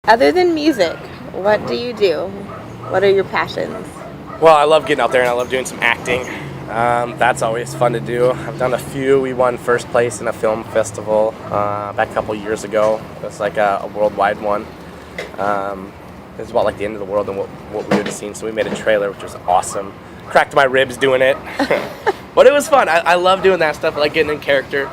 Other than music, what do you do? What are your passions? Well, I love getting out there and I love doing some acting. That's always fun to do. I've done a few. We won first place in a film festival back a couple years ago. It was like a worldwide one. It was about like the end of the world and what we would have seen. So we made a trailer, which was awesome. Cracked my ribs doing it. But it was fun. I love doing that stuff. I like getting in character.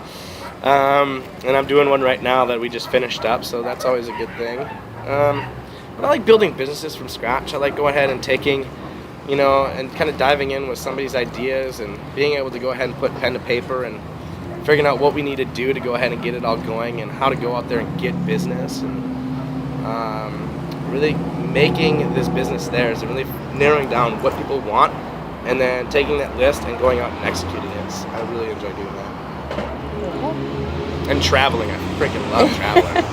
And I'm doing one right now that we just finished up, so that's always a good thing. But I like building businesses from scratch. I like going ahead and taking, and kind of diving in with somebody's ideas and being able to go ahead and put pen to paper and figuring out what we need to do to go ahead and get it all going and how to go out there and get business and really making this business theirs and really narrowing down what people want and then taking that list and going out and executing it. I really enjoy doing that. And traveling. I freaking love traveling.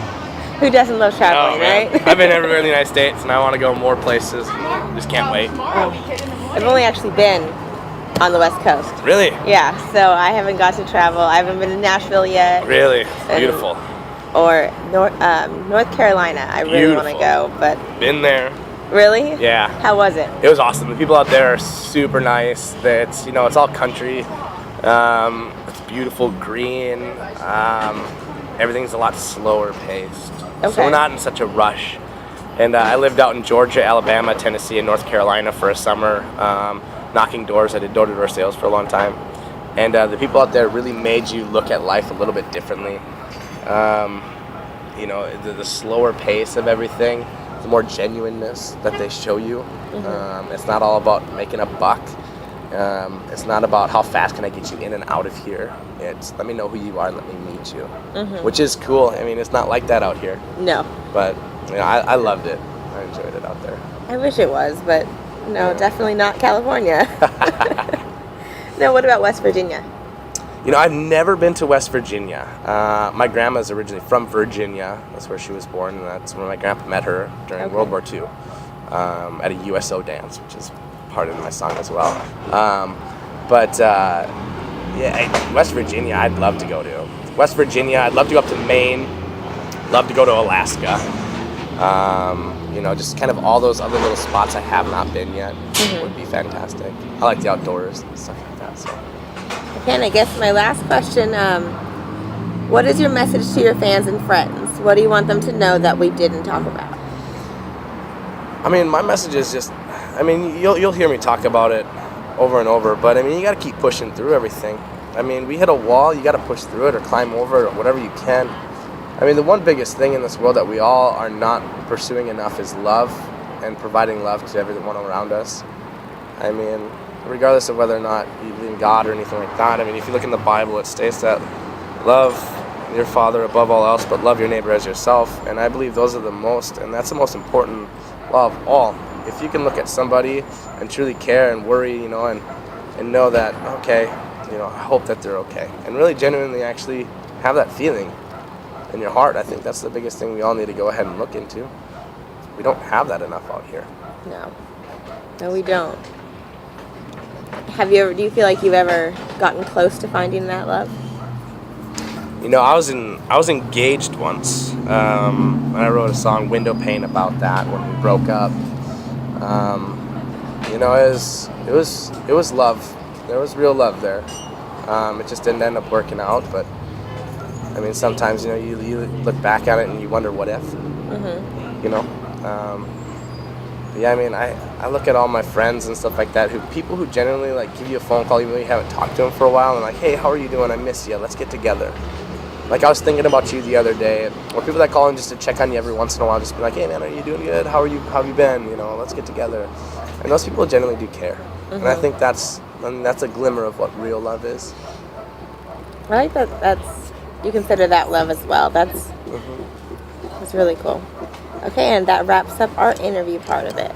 Who doesn't love traveling, right? I've been everywhere in the United States, and I want to go more places. Just can't wait. I've only actually been on the West Coast. Really? Yeah, so I haven't got to travel. I haven't been to Nashville yet. Really? Beautiful. Or North Carolina. I really want to go, but... Been there. Really? Yeah. How was it? It was awesome. The people out there are super nice. It's it's all country. It's beautiful, green. Everything's a lot slower paced. Okay. So we're not in such a rush. And I lived out in Georgia, Alabama, Tennessee, and North Carolina for a summer, knocking doors. I did door-to-door sales for a long time. And the people out there really made you look at life a little bit differently. The slower pace of everything, the more genuineness that they show you. Mm-hmm. It's not all about making a buck. It's not about how fast can I get you in and out of here. It's let me know who you are and let me meet you, which is cool. I mean, it's not like that out here. No. But I loved it. I enjoyed it out there. I wish it was, but no, definitely not California. No, what about West Virginia? I've never been to West Virginia. My grandma's originally from Virginia. That's where she was born, and that's where my grandpa met her during World War II at a USO dance, which is part of my song as well. West Virginia, I'd love to go to. West Virginia, I'd love to go up to Maine. Love to go to Alaska. Just kind of all those other little spots I have not been yet would be fantastic. I like the outdoors and stuff like that. So. Okay, and I guess my last question, what is your message to your fans and friends? What do you want them to know that we didn't talk about? I mean, my message is just, you'll hear me talk about it over and over, but you got to keep pushing through everything. We hit a wall, you got to push through it or climb over it or whatever you can. The one biggest thing in this world that we all are not pursuing enough is love and providing love to everyone around us. Regardless of whether or not you believe in God or anything like that. If you look in the Bible, it states that love your Father above all else, but love your neighbor as yourself. And I believe those are that's the most important law of all. If you can look at somebody and truly care and worry, and know that, okay, I hope that they're okay. And really genuinely actually have that feeling in your heart. I think that's the biggest thing we all need to go ahead and look into. We don't have that enough out here. No, we don't. Do you feel like you've ever gotten close to finding that love? I was engaged once. I wrote a song, Window Pane, about that when we broke up. It was love. There was real love there. It just didn't end up working out, but sometimes you look back at it and you wonder what if. I look at all my friends and stuff like that, people who genuinely give you a phone call even though you haven't talked to them for a while, and hey, how are you doing? I miss you. Let's get together. I was thinking about you the other day, or people that call in just to check on you every once in a while, just be like, hey man, are you doing good? How have you been? Let's get together. And those people genuinely do care, and I think that's a glimmer of what real love is. I like that. You consider that love as well. That's really cool. Okay, and that wraps up our interview part of it.